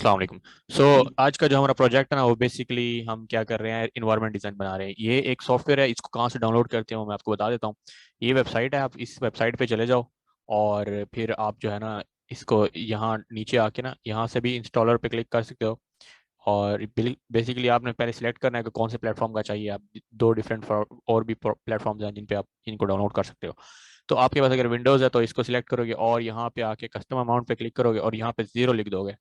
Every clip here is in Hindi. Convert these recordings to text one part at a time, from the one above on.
अस्सलाम वालेकुम। आज का जो हमारा प्रोजेक्ट है ना, वो बेसिकली हम क्या कर रहे हैं, इन्वायरमेंट डिज़ाइन बना रहे हैं। ये एक सॉफ्टवेयर है, इसको कहाँ से डाउनलोड करते हैं वो मैं आपको बता देता हूँ। ये वेबसाइट है, आप इस वेबसाइट पे चले जाओ और फिर आप जो है ना, इसको यहाँ नीचे आके ना, यहाँ से भी इंस्टॉलर पे क्लिक कर सकते हो। और बेसिकली आपने पहले सिलेक्ट करना है कि कौन से प्लेटफॉर्म का चाहिए। आप दो डिफरेंट और भी प्लेटफॉर्म्स हैं जिन पे आप इनको डाउनलोड कर सकते हो। तो आपके पास अगर विंडोज़ है तो इसको सिलेक्ट करोगे और यहाँ पे आके कस्टम अमाउंट पे क्लिक करोगे और यहाँ पे ज़ीरो लिख दोगे।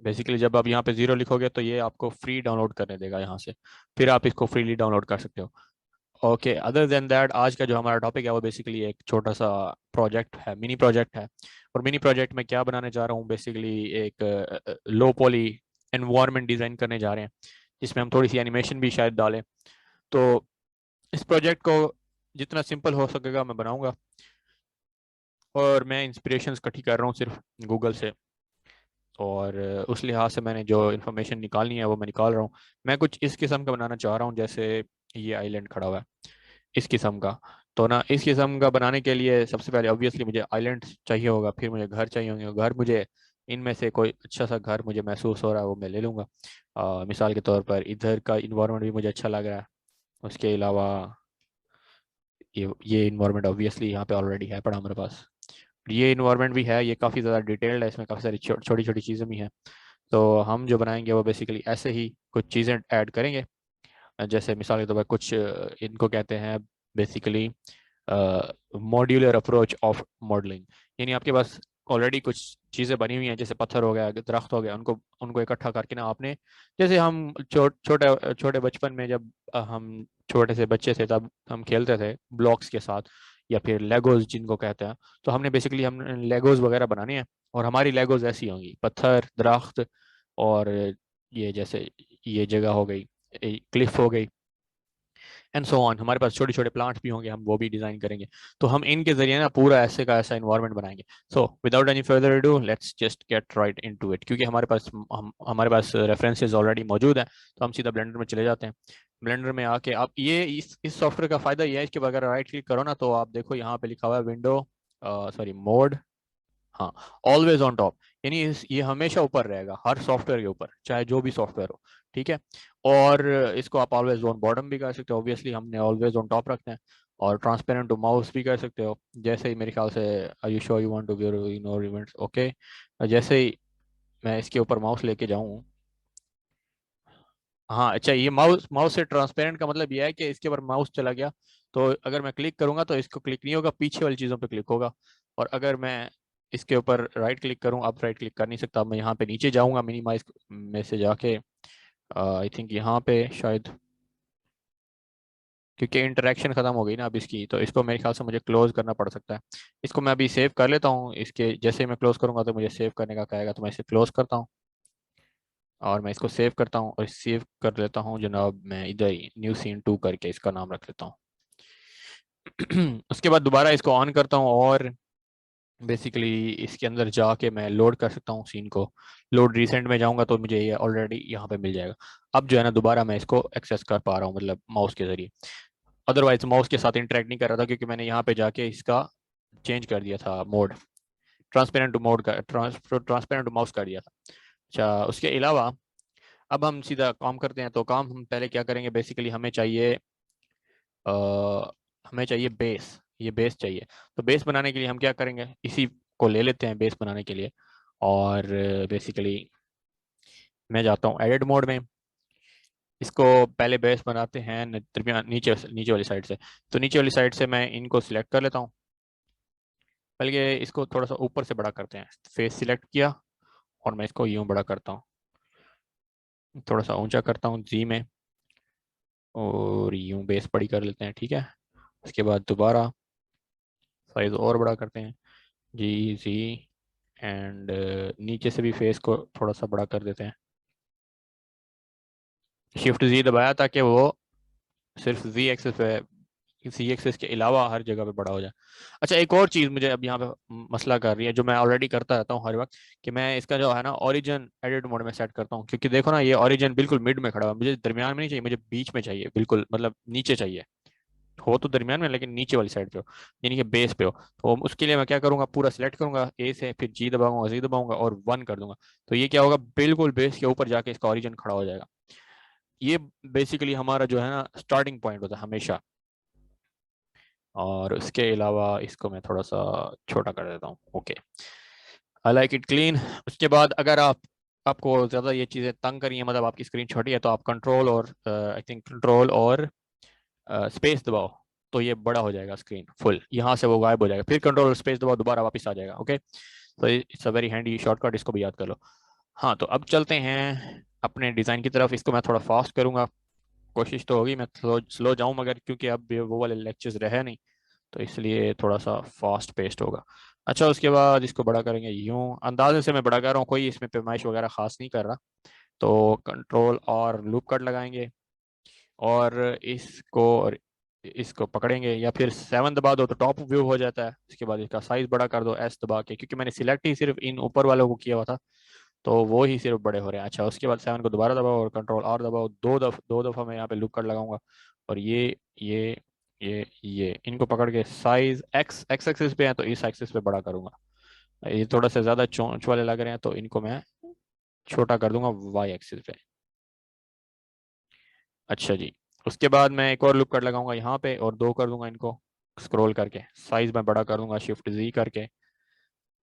बेसिकली जब आप यहाँ पे ज़ीरो लिखोगे तो ये आपको फ्री डाउनलोड करने देगा यहाँ से। फिर आप इसको फ्रीली डाउनलोड कर सकते हो। ओके, अदर देन दैट आज का जो हमारा टॉपिक है वो बेसिकली एक छोटा सा प्रोजेक्ट है, मिनी प्रोजेक्ट है। और मिनी प्रोजेक्ट में क्या बनाने जा रहा हूँ, बेसिकली एक लो पॉली एनवायरनमेंट डिज़ाइन करने जा रहे हैं, जिसमें हम थोड़ी सी एनिमेशन भी शायद डालें। तो इस प्रोजेक्ट को जितना सिंपल हो सकेगा मैं बनाऊंगा। और मैं इंस्पिरेशंस इकट्ठी कर रहा हूँ सिर्फ गूगल से। और उस लिहाज से मैंने जो इन्फॉर्मेशन निकालनी है वो मैं निकाल रहा हूँ। मैं कुछ इस किस्म का बनाना चाह रहा हूँ, जैसे ये आइलैंड खड़ा हुआ है, इस किस्म का। तो ना इस किस्म का बनाने के लिए सबसे पहले ऑब्वियसली मुझे आइलैंड चाहिए होगा, फिर मुझे घर चाहिए होंगे। घर मुझे इनमें से कोई अच्छा सा घर मुझे महसूस हो रहा है वो मैं ले लूँगा। मिसाल के तौर पर इधर का इन्वायरमेंट भी मुझे अच्छा लग रहा है। उसके अलावा ये इन्वायरमेंट ऑब्वियसली यहाँ पे ऑलरेडी है पड़ा हमारे पास। ये इन्वायरमेंट भी है, ये काफ़ी ज़्यादा डिटेल्ड है, इसमें काफ़ी सारी छोटी छोटी चीज़ें भी हैं। तो हम जो बनाएंगे वो बेसिकली ऐसे ही कुछ चीज़ें ऐड करेंगे। जैसे मिसाल के तौर पर कुछ इनको कहते हैं basically modular approach of modelling. यानी आपके पास ऑलरेडी कुछ चीज़ें बनी हुई हैं, जैसे पत्थर हो गया, दरख्त हो गया, उनको उनको इकट्ठा करके ना आपने, जैसे हम छोटे छोटे बचपन में जब हम छोटे से बच्चे थे तब हम खेलते थे ब्लॉक्स के साथ, या फिर लेगोज जिनको कहते हैं। तो हमने बेसिकली हम लेगोज वगैरह बनाने हैं। और हमारी लेगोज ऐसी होंगी, पत्थर, दरख्त, और ये जैसे ये जगह हो गई, क्लिफ हो गई, एंड सो ऑन। हमारे पास छोटे छोटे प्लांट्स भी होंगे, हम वो भी डिजाइन करेंगे। तो हम इनके जरिए ना पूरा ऐसे का ऐसा इन्वायरमेंट बनाएंगे। So without any further do let's just get right into it, क्योंकि हमारे पास रेफरेंसेस ऑलरेडी मौजूद हैं। तो हम सीधा ब्लेंडर में चले जाते हैं। ब्लेंडर में आके आप ये इस सॉफ्टवेयर का फायदा ये है, इसके बगैर राइट क्लिक करो ना तो आप देखो यहाँ पे लिखा हुआ है विंडो, सॉरी मोड, हाँ, ऑलवेज ऑन टॉप। यानी ये हमेशा ऊपर रहेगा, हर सॉफ्टवेयर के ऊपर, चाहे जो भी सॉफ्टवेयर हो। ठीक है। और इसको आप ऑलवेज ऑन बॉटम भी कर सकते हो, ऑब्वियसली हमने ऑलवेज ऑन टॉप रखना है। और ट्रांसपेरेंट टू माउस भी कर सकते हो, जैसे ही मेरे ख्याल से are you sure you want to view ignore events, okay. जैसे ही मैं इसके ऊपर माउस लेके जाऊँ, हाँ अच्छा, ये माउस माउस से ट्रांसपेरेंट का मतलब ये है कि इसके ऊपर माउस चला गया तो अगर मैं क्लिक करूंगा तो इसको क्लिक नहीं होगा, पीछे वाली चीज़ों पे क्लिक होगा। और अगर मैं इसके ऊपर राइट क्लिक करूं, अब राइट क्लिक कर नहीं सकता, मैं यहाँ पे नीचे जाऊंगा मिनिमाइज में से जाके, आई थिंक यहाँ पे शायद, क्योंकि इंटरेक्शन खत्म हो गई ना अब इसकी, तो इसको मेरे ख्याल से मुझे क्लोज करना पड़ सकता है। इसको मैं अभी सेव कर लेता हूँ, इसके जैसे ही मैं क्लोज करूंगा तो मुझे सेव करने का कहेगा, तो मैं इसे क्लोज करता हूँ। और मैं इसको सेव करता हूँ और सेव कर लेता हूँ जनाब, मैं इधर ही न्यू सीन 2 करके इसका नाम रख लेता हूँ। उसके बाद दोबारा इसको ऑन करता हूँ और बेसिकली इसके अंदर जाके मैं लोड कर सकता हूँ सीन को। लोड रिसेंट में जाऊंगा तो मुझे ये ऑलरेडी यहाँ पे मिल जाएगा। अब जो है ना दोबारा मैं इसको एक्सेस कर पा रहा हूँ, मतलब माउस के जरिए। अदरवाइज माउस के साथ इंटरेक्ट नहीं कर रहा था, क्योंकि मैंने यहाँ पे जाके इसका चेंज कर दिया था मोड, ट्रांसपेरेंट टू मोड का ट्रांसपेरेंट टू माउस कर दिया था। अच्छा, उसके अलावा अब हम सीधा काम करते हैं। तो काम हम पहले क्या करेंगे, बेसिकली हमें चाहिए बेस, ये बेस चाहिए। तो बेस बनाने के लिए हम क्या करेंगे, इसी को ले लेते हैं बेस बनाने के लिए। और बेसिकली मैं जाता हूँ एडिट मोड में। इसको पहले बेस बनाते हैं दरमियान नीचे नीचे वाली साइड से। तो नीचे वाली साइड से मैं इनको सिलेक्ट कर लेता हूँ, बल्कि इसको थोड़ा सा ऊपर से बड़ा करते हैं। फेस सिलेक्ट किया और मैं इसको यूं बड़ा करता हूँ, थोड़ा सा ऊंचा करता हूँ जी में, और यूं बेस बड़ी कर लेते हैं। ठीक है। उसके बाद दोबारा साइज और बड़ा करते हैं, जी जी, एंड नीचे से भी फेस को थोड़ा सा बड़ा कर देते हैं। शिफ्ट जी दबाया ताकि वो सिर्फ जी एक्सेस पे, सी एक्सेस के अलावा हर जगह पे बड़ा हो जाए। अच्छा, एक और चीज़ मुझे अब यहाँ पे मसला कर रही है, जो मैं ऑलरेडी करता रहता हूँ हर वक्त, कि मैं इसका जो है ना ओरिजिन एडिट मोड में सेट करता हूँ। क्योंकि देखो ना, ये ओरिजिन बिल्कुल मिड में खड़ा हुआ है, मुझे दरमियान में नहीं चाहिए, मुझे बीच में चाहिए, बिल्कुल मतलब नीचे चाहिए। हो तो दरमियान में लेकिन नीचे वाली साइड पे हो, यानी कि बेस पे हो। तो उसके लिए मैं क्या करूंगा, पूरा सिलेक्ट करूंगा ए से, फिर जी दबाऊंगा, जी दबाऊंगा और 1 कर दूंगा। तो ये क्या होगा, बिल्कुल बेस के ऊपर जाके इसका ओरिजिन खड़ा हो जाएगा। ये बेसिकली हमारा जो है ना स्टार्टिंग पॉइंट होता है हमेशा। और उसके अलावा इसको मैं थोड़ा सा छोटा कर देता हूँ। Okay, I like it clean. उसके बाद अगर आपको ज़्यादा ये चीज़ें तंग करी है, मतलब आपकी स्क्रीन छोटी है, तो आप कंट्रोल और आई थिंक कंट्रोल और स्पेस दबाओ, तो ये बड़ा हो जाएगा स्क्रीन फुल, यहाँ से वो गायब हो जाएगा, फिर कंट्रोल और स्पेस दबाओ, दोबारा वापस आ जाएगा। ओके, तो it's a very handy shortcut, इसको भी याद कर लो। हाँ, तो अब चलते हैं अपने डिज़ाइन की तरफ। इसको मैं थोड़ा फास्ट करूँगा, कोशिश तो होगी मैं स्लो स्लो जाऊँ, मगर क्योंकि अब वो वाले लेक्चर्स रहे नहीं, तो इसलिए थोड़ा सा फास्ट पेस्ट होगा। अच्छा, उसके बाद इसको बड़ा करेंगे, यूं अंदाजे से मैं बड़ा कर रहा हूँ, कोई इसमें पैमाइश वगैरह खास नहीं कर रहा। तो कंट्रोल और लूप कट लगाएंगे और इसको पकड़ेंगे, या फिर 7 दबा दो तो टॉप व्यू हो जाता है। उसके बाद इसका साइज बड़ा कर दो एस दबा के, क्योंकि मैंने सिलेक्ट ही सिर्फ इन ऊपर वालों को किया हुआ था, तो वो ही सिर्फ बड़े हो रहे हैं। अच्छा, उसके बाद 7 को दोबारा दबाओ और कंट्रोल और दबाओ, दो दफ़ा मैं यहाँ पे लूप कट लगाऊंगा। और ये ये इनको पकड़ के साइज एक्स एक्सिस पे है तो इस एक्सिस पे बड़ा करूंगा। ये थोड़ा सा ज़्यादा चोंच वाले लग रहे हैं, तो इनको मैं छोटा कर दूंगा वाई एक्सिस पे। अच्छा जी, उसके बाद मैं एक और लूप कट लगाऊंगा यहाँ पे और 2 कर दूंगा इनको स्क्रॉल करके, साइज में बड़ा कर दूंगा शिफ्ट जी करके।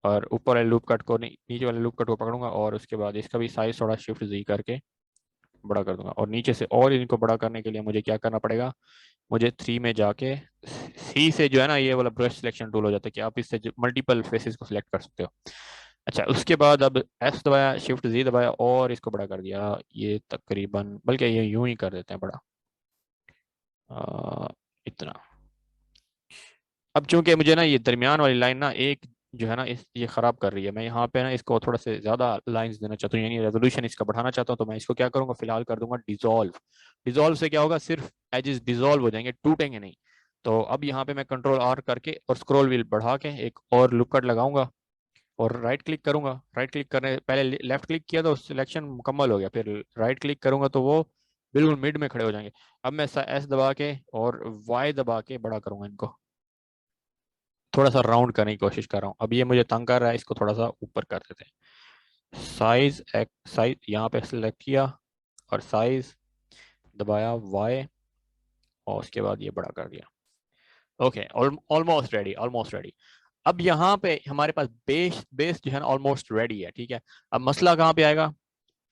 और ऊपर वाले लूप कट को नीचे वाले लूप कट को पकड़ूंगा और उसके बाद इसका भी साइज थोड़ा शिफ्ट जी करके बड़ा कर दूंगा। और नीचे से और इनको बड़ा करने के लिए मुझे क्या करना पड़ेगा, मुझे 3 में जाके सी से जो है ना, ये वाला ब्रश सिलेक्शन टूल हो जाता है कि आप इससे मल्टीपल फेसेस को सिलेक्ट कर सकते हो। अच्छा, उसके बाद अब एस दबाया, शिफ्ट जी दबाया और इसको बड़ा कर दिया, ये तकरीबन, बल्कि ये यूं ही कर देते हैं बड़ा, इतना। अब चूंकि मुझे ना ये दरमियान वाली लाइन ना एक जो है ना ये खराब कर रही है, मैं यहाँ पे ना इसको थोड़ा से ज्यादा लाइंस देना चाहता हूँ, यानी रेजोल्यूशन इसका बढ़ाना चाहता हूँ। तो मैं इसको क्या करूंगा, फिलहाल कर दूंगा डिजोल्व। डिजोल्व से क्या होगा, सिर्फ एजेस डिजोल्व हो जाएंगे, टूटेंगे नहीं। तो अब यहाँ पे मैं कंट्रोल आर करके और स्क्रॉल व्हील बढ़ा के एक और लुक कट लगाऊंगा और राइट क्लिक करूंगा। राइट क्लिक करने पहले लेफ्ट क्लिक किया तो सिलेक्शन मुकम्मल हो गया, फिर राइट क्लिक करूंगा तो वो बिल्कुल मिड में खड़े हो जाएंगे। अब मैं एस दबा के और वाई दबा के बड़ा करूंगा इनको, थोड़ा सा राउंड करने की कोशिश कर रहा हूँ। अब ये मुझे तंग कर रहा है, इसको थोड़ा सा ऊपर कर देते हैं। साइज यहाँ पे सिलेक्ट किया और साइज दबाया वाई और उसके बाद ये बड़ा कर दिया। Okay, almost ready, almost ready. अब यहाँ पे हमारे पास बेस बेस जो है ना ऑलमोस्ट रेडी है, ठीक है। अब मसला कहाँ पे आएगा,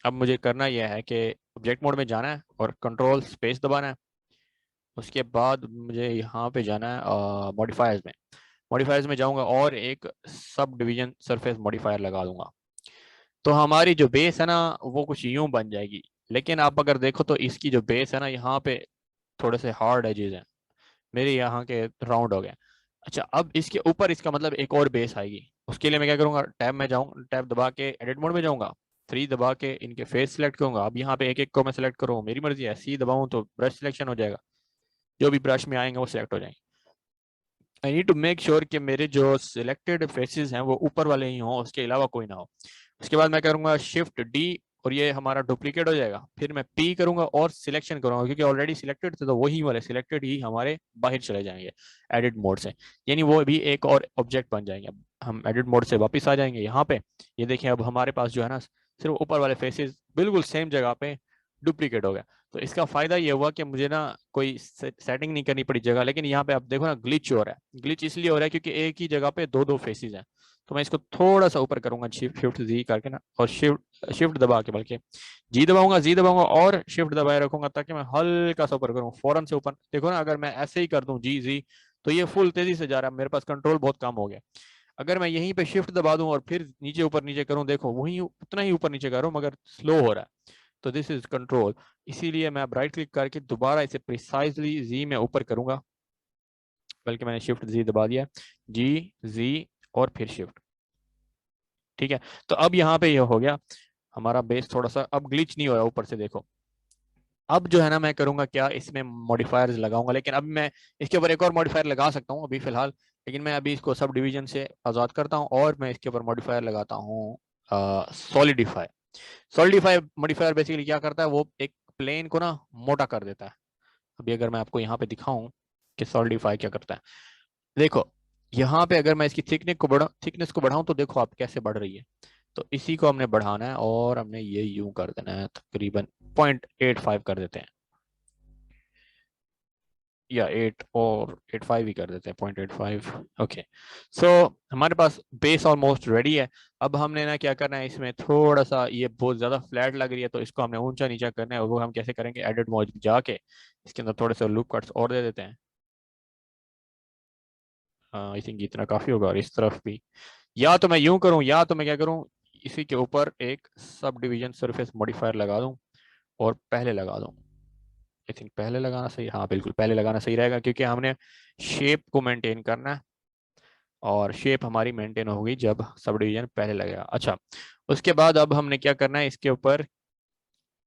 अब मुझे करना यह है कि ऑब्जेक्ट मोड में जाना है और कंट्रोल स्पेस दबाना है। उसके बाद मुझे यहाँ पे जाना है मॉडिफायर्स में। मॉडिफायर्स में जाऊंगा और एक सब डिवीजन सरफेस मॉडिफायर लगा दूंगा। तो हमारी जो बेस है ना वो कुछ यूं बन जाएगी। लेकिन आप अगर देखो तो इसकी जो बेस है ना, यहाँ पे थोड़े से हार्ड एजेस हैं, मेरे यहाँ के राउंड हो गए। अच्छा, अब इसके ऊपर इसका मतलब एक और बेस आएगी। उसके लिए मैं क्या करूंगा, टैब में जाऊँ, टैब दबा के एडिट मोड में जाऊंगा, 3 दबा के इनके फेस सिलेक्ट करूंगा। अब यहाँ पे एक एक को मैं सिलेक्ट करूँ, मेरी मर्जी है, सी दबाऊं तो ब्रश सिलेक्शन हो जाएगा, जो भी ब्रश में आएंगे वो सिलेक्ट हो जाएंगे। I need to make sure कि मेरे जो सिलेक्टेड फेसेस हैं वो ऊपर वाले ही हों, उसके अलावा कोई ना हो। उसके बाद मैं करूंगा शिफ्ट डी और ये हमारा डुप्लीकेट हो जाएगा। फिर मैं पी करूंगा और सिलेक्शन करूंगा, क्योंकि ऑलरेडी सिलेक्टेड थे तो वही वाले सिलेक्टेड ही हमारे बाहर चले जाएंगे एडिट मोड से, यानी वो भी एक और ऑब्जेक्ट बन जाएंगे। अब हम एडिट मोड से वापस आ जाएंगे यहाँ पे। ये देखें, अब हमारे पास जो है ना सिर्फ ऊपर वाले फेसेस बिल्कुल सेम जगह पे डुप्लीकेट हो गया। तो इसका फायदा ये हुआ कि मुझे ना कोई सेटिंग नहीं करनी पड़ी जगह। लेकिन यहाँ पे आप देखो ना ग्लिच हो रहा है, ग्लिच इसलिए हो रहा है क्योंकि एक ही जगह पे दो दो फेसेस हैं। तो मैं इसको थोड़ा सा ऊपर करूंगा, शिफ्ट जी करके ना, और शिफ्ट दबा के, बल्कि जी दबाऊंगा और शिफ्ट दबाए रखूंगा ताकि मैं हल्का सा ऊपर करूँ, फौरन से ऊपर। देखो ना, अगर मैं ऐसे ही कर दूं जी जी तो ये फुल तेजी से जा रहा है, मेरे पास कंट्रोल बहुत कम हो गया। अगर मैं यहीं पे शिफ्ट दबा दूं और फिर नीचे ऊपर नीचे करूं, देखो वही उतना ही ऊपर नीचे कर रहा हूं मगर स्लो हो रहा है। तो दिस इज कंट्रोल। इसीलिए मैं अब राइट क्लिक करके दोबारा इसे प्रिसाइजली जी में ऊपर करूंगा, बल्कि मैंने शिफ्ट जी दबा दिया, जी जी और फिर शिफ्ट। ठीक है, तो अब यहाँ पे ये हो गया हमारा बेस, थोड़ा सा अब ग्लिच नहीं हो रहा ऊपर से, देखो। अब जो है ना मैं करूंगा क्या, इसमें मॉडिफायर्स लगाऊंगा, लेकिन अब मैं इसके ऊपर एक और मॉडिफायर लगा सकता हूँ अभी फिलहाल। लेकिन मैं अभी इसको सब डिवीजन से आज़ाद करता हूँ और मैं इसके ऊपर मॉडिफायर लगाता हूँ सॉलिडिफाई। सॉलिडिफाई मॉडिफायर बेसिकली क्या करता है, वो एक प्लेन को ना मोटा कर देता है। अभी अगर मैं आपको यहाँ पे दिखाऊं कि सॉलिडिफाई क्या करता है। देखो यहाँ पे अगर मैं इसकी थिकनेस को बढ़ाऊं तो देखो आप कैसे बढ़ रही है। तो इसी को हमने बढ़ाना है और हमने ये यूं कर देना है, तकरीबन 0.85 कर देते हैं, या 8 और 85 ही कर देते हैं, 0.85। ओके, सो हमारे पास बेस ऑलमोस्ट रेडी है। अब हमने ना क्या करना है, इसमें थोड़ा सा ये बहुत ज़्यादा फ्लैट लग रही है तो इसको हमने ऊंचा नीचा करना है, और वो हम कैसे करेंगे, एडिट मोड जाके इसके अंदर थोड़े से लूप कट्स और दे देते हैं। आई थिंक इतना काफ़ी होगा, और इस तरफ भी, या तो मैं यूं करूं या तो मैं क्या करूं, इसी के ऊपर एक सब डिवीजन सरफेस मॉडिफायर लगा दूं और पहले लगा दूं। आई थिंक पहले लगाना सही, हाँ बिल्कुल पहले लगाना सही रहेगा, क्योंकि हमने शेप को मेंटेन करना है, और शेप हमारी मेंटेन होगी जब सब डिवीजन पहले लगेगा। अच्छा, उसके बाद अब हमने क्या करना है, इसके ऊपर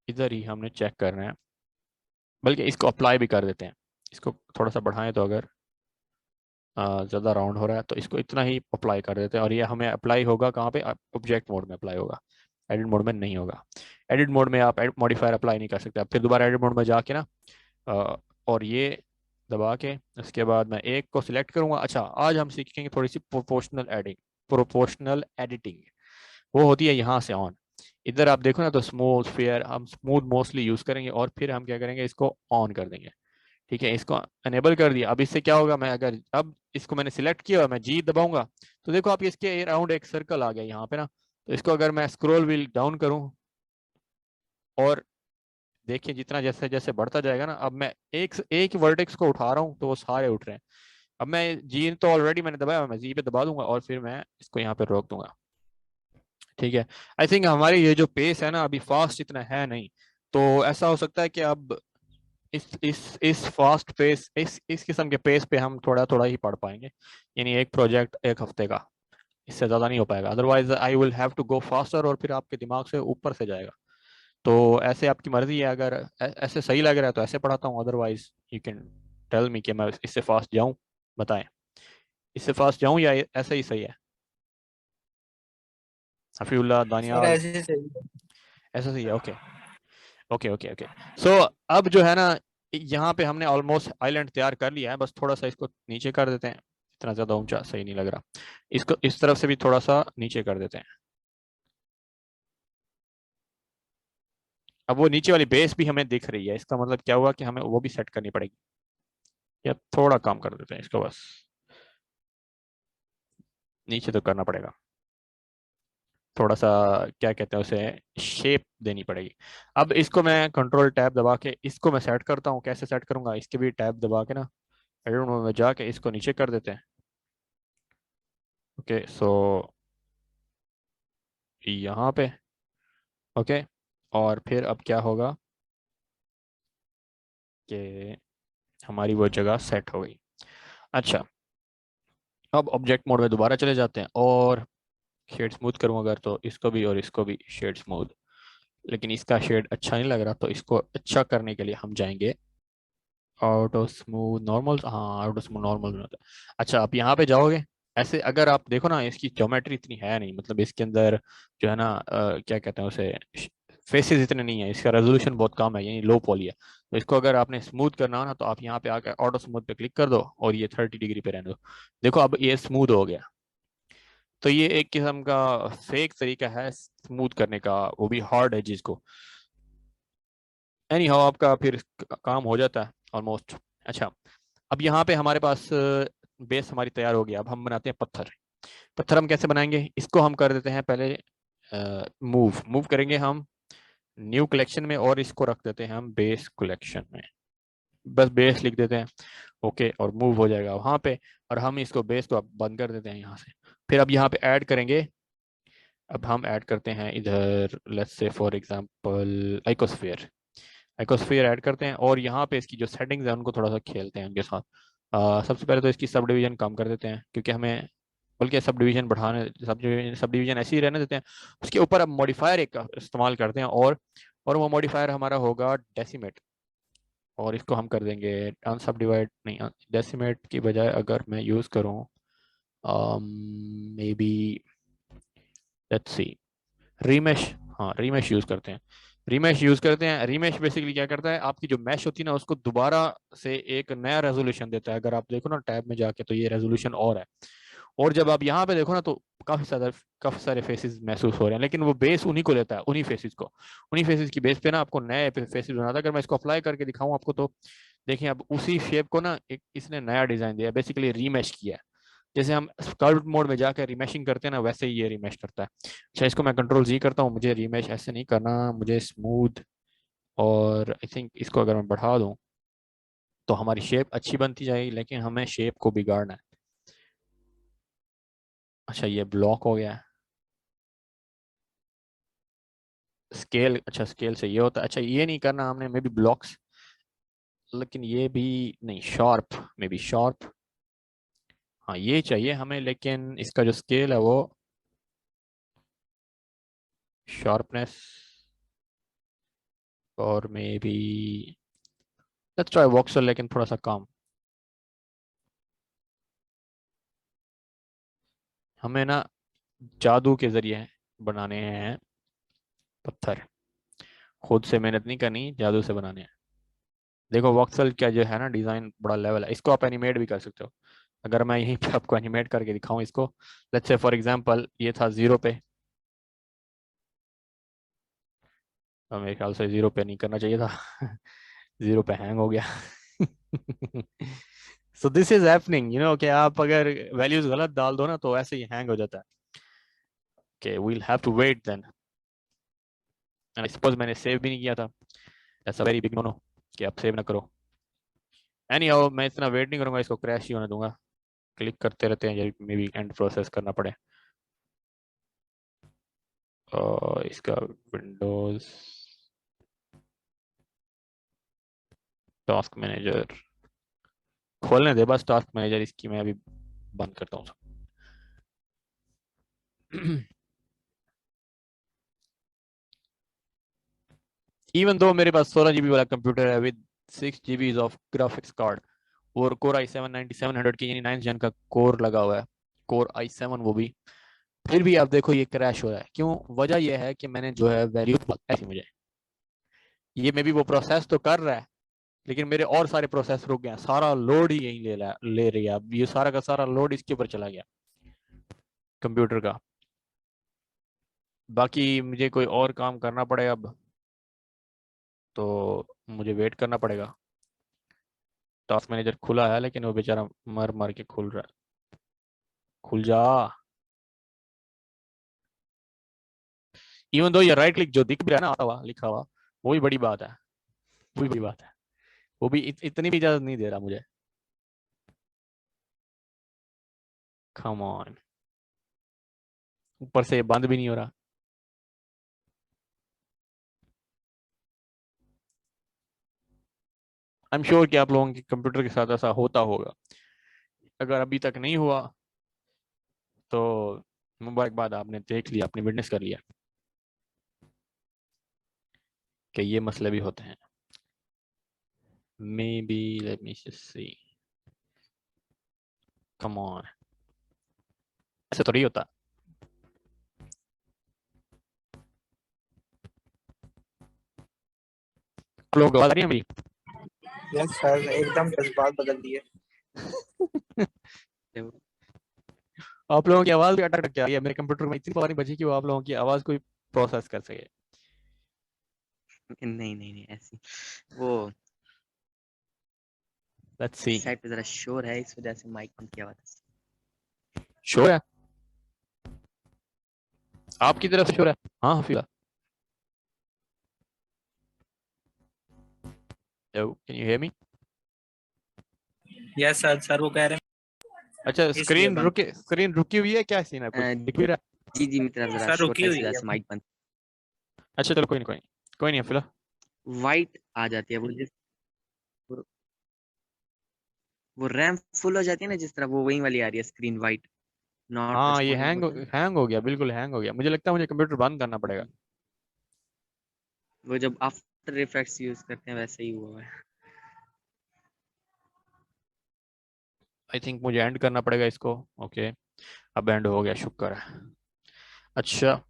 इधर ही हमने चेक करना है, बल्कि इसको अप्लाई भी कर देते हैं। इसको थोड़ा सा बढ़ाएं तो अगर ज़्यादा राउंड हो रहा है तो इसको इतना ही अप्लाई कर देते हैं, और ये हमें अप्लाई होगा कहाँ पे, ऑब्जेक्ट मोड में अप्लाई होगा, एडिट मोड में नहीं होगा। एडिट मोड में आप मॉडिफायर अप्लाई नहीं कर सकते, आप फिर दोबारा एडिट मोड में जाके ना और ये दबा के उसके बाद मैं एक को सिलेक्ट करूंगा। अच्छा, आज हम सीखेंगे थोड़ी सी प्रोपोर्शनल एडिटिंग, वो होती है यहाँ से ऑन। इधर आप देखो ना, तो स्मूथ फेयर हम स्मूथ मोस्टली यूज करेंगे, और फिर हम क्या करेंगे, इसको ऑन कर देंगे। ठीक है, इसको अनेबल कर दिया। अब इससे क्या होगा, मैं अगर अब इसको मैंने सिलेक्ट किया, मैं जी दबाऊंगा तो देखो आप इसके अराउंड एक सर्कल आ गया यहाँ पे ना। तो इसको अगर मैं स्क्रॉल व्हील डाउन करूँ, और देखिए जितना जैसे जैसे बढ़ता जाएगा ना, अब मैं एक एक वर्टेक्स को उठा रहा हूँ तो वो सारे उठ रहे हैं। अब मैं जी तो ऑलरेडी मैंने दबाया, मैं जी पे दबा दूंगा और फिर मैं इसको यहाँ पे रोक दूंगा। ठीक है, आई थिंक हमारी ये जो पेस है ना अभी फास्ट इतना है नहीं, तो ऐसा हो सकता है कि अब इस फास्ट पेस, इस किस्म के पेस पे हम थोड़ा थोड़ा ही पढ़ पाएंगे, यानी एक प्रोजेक्ट एक हफ्ते का, इससे ज़्यादा नहीं हो पाएगा। Otherwise I will have to go faster, और फिर आपके दिमाग से ऊपर से जाएगा। तो ऐसे आपकी मर्जी है, अगर ऐसे सही लग रहा है तो ऐसे पढ़ाता हूँ, otherwise you can tell me कि मैं इससे फास्ट जाऊँ, बताएं इससे फास्ट जाऊँ या ऐसे ही सही है। हफीउल्लाह, सर दानियाल, ऐसे ही सही है। ऐसा सही है, ओके ओके ओके ओके। सो अब जो है ना, यहाँ पे हमने ऑलमोस्ट आइलैंड तैयार कर लिया है, बस थोड़ा सा इसको नीचे कर देते हैं, इतना ज़्यादा ऊंचा सही नहीं लग रहा। इसको इस तरफ से भी थोड़ा सा नीचे कर देते हैं। अब वो नीचे वाली बेस भी हमें दिख रही है, इसका मतलब क्या हुआ कि हमें वो भी सेट करनी पड़ेगी, या थोड़ा काम कर देते हैं इसको बस, नीचे तो करना पड़ेगा थोड़ा सा, क्या कहते हैं उसे, शेप देनी पड़ेगी। अब इसको मैं कंट्रोल टैब दबा के इसको मैं सेट करता हूँ, कैसे सेट करूंगा, इसके भी टैब दबा के ना एडिट मोड में जाके इसको नीचे कर देते हैं। ओके, सो यहाँ पे, ओके, और फिर अब क्या होगा कि हमारी वो जगह सेट हो गई। अच्छा, अब ऑब्जेक्ट मोड में दोबारा चले जाते हैं, और शेड स्मूथ करूँ अगर तो इसको भी और इसको भी शेड स्मूथ, लेकिन इसका शेड अच्छा नहीं लग रहा, तो इसको अच्छा करने के लिए हम जाएंगे ऑटो स्मूथ नॉर्मल, हाँ ऑटो स्मूथ नॉर्मल में होता है। अच्छा, आप यहाँ पे जाओगे, ऐसे अगर आप देखो ना, इसकी ज्योमेट्री इतनी है नहीं, मतलब इसके अंदर जो है ना क्या कहते हैं उसे, फेसेस इतने नहीं है, इसका रेजोल्यूशन बहुत कम है, यानी लो पॉली है। तो इसको अगर आपने स्मूथ करना हो ना, तो आप यहाँ पे आकर ऑटो स्मूथ पे क्लिक कर दो, और ये 30 डिग्री पे रहने दो। देखो अब ये स्मूथ हो गया। तो ये एक किस्म का फेक तरीका है स्मूथ करने का, वो भी हार्ड एजेस को। एनी हाउ आपका फिर काम हो जाता है ऑलमोस्ट। अच्छा, अब यहाँ पे हमारे पास बेस हमारी तैयार हो गया, अब हम बनाते हैं पत्थर। पत्थर हम कैसे बनाएंगे, इसको हम कर देते हैं पहले मूव मूव करेंगे हम न्यू कलेक्शन में, और इसको रख देते हैं हम बेस कलेक्शन में, बस बेस लिख देते हैं। ओके, और मूव हो जाएगा वहाँ पे, और हम इसको बेस को अब बंद कर देते हैं यहाँ से। फिर अब यहाँ पे ऐड करेंगे, अब हम ऐड करते हैं इधर, let's say for example icosphere, icosphere add करते हैं, और यहाँ पे इसकी जो सेटिंग्स है उनको थोड़ा सा खेलते हैं उनके साथ। सबसे पहले तो इसकी सब डिवीजन कम कर देते हैं, क्योंकि हमें, बल्कि सब डिवीजन बढ़ाने, सब डिवीजन ऐसे ही रहने देते हैं। उसके ऊपर अब मॉडिफायर एक इस्तेमाल करते हैं, और वो मॉडिफायर हमारा होगा डेसिमेट, और इसको हम कर देंगे अन सब डिवाइड नहीं, डेसिमेट की बजाय अगर मैं यूज़ करूँ मे बी, लेट्स सी, रीमेश, हाँ रीमेश यूज़ करते हैं। रीमेश यूज करते हैं। रीमेश बेसिकली क्या करता है, आपकी जो मैश होती है ना उसको दोबारा से एक नया रेजोल्यूशन देता है। अगर आप देखो ना टैब में जाके तो ये रेजोल्यूशन और है। और जब आप यहाँ पे देखो ना तो काफी सारे फेसेस महसूस हो रहे हैं, लेकिन वो बेस उन्हीं को लेता है, उन्हीं फेसेस को। उन्हीं फेसेस की बेस पे ना आपको नए फेसेस बनाता है। अगर मैं इसको अप्लाई करके दिखाऊं आपको तो देखिए, अब उसी शेप को ना एक इसने नया डिजाइन दिया, बेसिकली रीमेश किया है। जैसे हम स्कल्प्ट मोड में जाकर रिमेशिंग करते हैं ना, वैसे ही ये रिमेश करता है। अच्छा, इसको मैं कंट्रोल जी करता हूँ, मुझे रिमेश ऐसे नहीं करना, मुझे स्मूथ। और आई थिंक इसको अगर मैं बढ़ा दूं तो हमारी शेप अच्छी बनती जाएगी, लेकिन हमें शेप को बिगाड़ना है। अच्छा, ये ब्लॉक हो गया। स्केल, अच्छा स्केल से ये होता है। अच्छा, ये नहीं करना हमने मे बी ब्लॉक्स, लेकिन ये भी नहीं, शार्प, मे बी शार्प। हाँ ये चाहिए हमें, लेकिन इसका जो स्केल है वो शार्पनेस, और may be let's try voxel, लेकिन थोड़ा सा कम। हमें ना जादू के जरिए बनाने हैं पत्थर, खुद से मेहनत नहीं करनी, जादू से बनाने हैं। देखो वॉक्सल क्या जो है ना, डिजाइन बड़ा लेवल है, इसको आप एनिमेट भी कर सकते हो। अगर मैं यहीं पे आपको एनिमेट करके दिखाऊं इसको, लेट्स से फॉर एग्जांपल ये था 0 पे, तो मेरे ख्याल से 0 पे नहीं करना चाहिए था। 0 पे हैंग हो गया। सो दिस इज हैपनिंग, कि आप अगर वैल्यूज गलत डाल दो ना तो ऐसे ही हैंग हो जाता है। Okay, we'll have to wait then. I suppose मैंने सेव भी नहीं किया था, that's a very big no no, कि आप सेव ना करो। एनी हाउ, मैं इतना वेट नहीं करूंगा, इसको क्रैश ही होने दूंगा। क्लिक करते रहते हैं, ये मे बी एंड प्रोसेस करना पड़े। और इसका विंडोज टास्क मैनेजर खोलने दे बस, टास्क मैनेजर इसकी मैं अभी बंद करता हूँ। इवन दो मेरे पास 16 GB वाला कंप्यूटर है with 6 GB of graphics card, और कोर i7 9700 की, यानी 9th जन का कोर लगा हुआ है, कोर i7 वो भी, फिर भी आप देखो ये क्रैश हो रहा है। क्यों? वजह यह है कि मैंने जो है वैल्यू ऐसी, मुझे ये मे बी वो प्रोसेस तो कर रहा है, लेकिन मेरे और सारे प्रोसेस रुक गए हैं, सारा लोड ही यही ले रही है। अब ये सारा का सारा लोड इसके ऊपर चला गया कंप्यूटर का। बाकी मुझे कोई और काम करना पड़ेगा अब, तो मुझे वेट करना पड़ेगा। टास्क मैनेजर खुला है, लेकिन वो बेचारा मर मर के खुल रहा है। खुल जा। इवन दो ये राइट क्लिक जो दिख भी रहा है ना आता हुआ लिखा हुआ, वो भी बड़ी बात है। वो भी बड़ी बात है। वो भी इतनी भी इजाजत नहीं दे रहा मुझे। कम ऑन, ऊपर से ये बंद भी नहीं हो रहा। आई एम श्योर कि आप लोगों के कंप्यूटर के साथ ऐसा होता होगा। अगर अभी तक नहीं हुआ तो मुबारकबाद, आपने देख लिया, आपने विटनेस कर लिया कि ये मसले भी होते हैं। Maybe let me see, come on, ऐसे तो नहीं होता। आप लोगों को आवाज आ रही है मेरी? यस सर, एकदम जज्बात बदल दिए। आप लोगों की आवाज भी अटक अटक के आ रही है। मेरे कंप्यूटर में इतनी पावर नहीं बची कि वो आप लोगों की आवाज को प्रोसेस कर सके। नहीं नहीं नहीं ऐसी वो लेट्स सी। इस साइड पे जरा शोर है, इस वजह से माइक बंद किया हुआ था। शोर है आपकी तरफ से? शोर है? हाँ Hafeeza, can you hear me? Yes sir, sir वो कह रहे अच्छा, हैं इसलिए बंद। स्क्रीन रुकी हुई है क्या? सीन है कुछ दिख भी रहा है? जी जी मेरी तरफ जरा सर शोर रुकी था, इस हुई वजह है से माइक बंद। अच्छा चलो, कोई नहीं, कोई नहीं, कोई नहीं हफीजा। वाइट आ जाती है वो रैम फुल हो जाती है ना, जिस तरह वो वही वाली आ रही है स्क्रीन वाइट, नॉट हाँ ये रिस्पॉन्डिंग बोलते हैं हैंग हो गया, बिल्कुल हैंग हो गया। मुझे लगता है मुझे कंप्यूटर बंद करना पड़ेगा। ना। वो जब आफ्टर इफेक्ट्स यूज करते हैं वैसे ही हुआ है। आई थिंक मुझे एंड करना पड़ेगा इसको। ओके, अब एंड हो गया, शुक्र है। अच्छा,